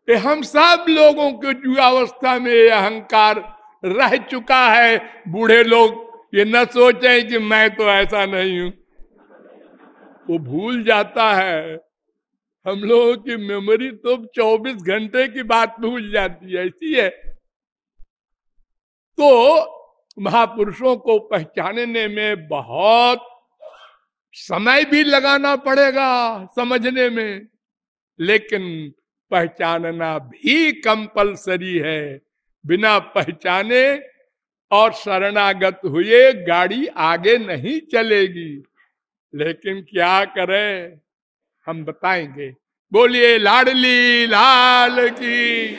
हम सब लोगों के युवावस्था में अहंकार रह चुका है। बूढ़े लोग ये न सोचें कि मैं तो ऐसा नहीं हूं, वो भूल जाता है। हम लोगों की मेमोरी तो 24 घंटे की बात भूल जाती है, ऐसी है। तो महापुरुषों को पहचानने में बहुत समय भी लगाना पड़ेगा समझने में, लेकिन पहचानना भी कंपलसरी है। बिना पहचाने और शरणागत हुए गाड़ी आगे नहीं चलेगी। लेकिन क्या करें, हम बताएंगे। बोलिए लाडली लाल की।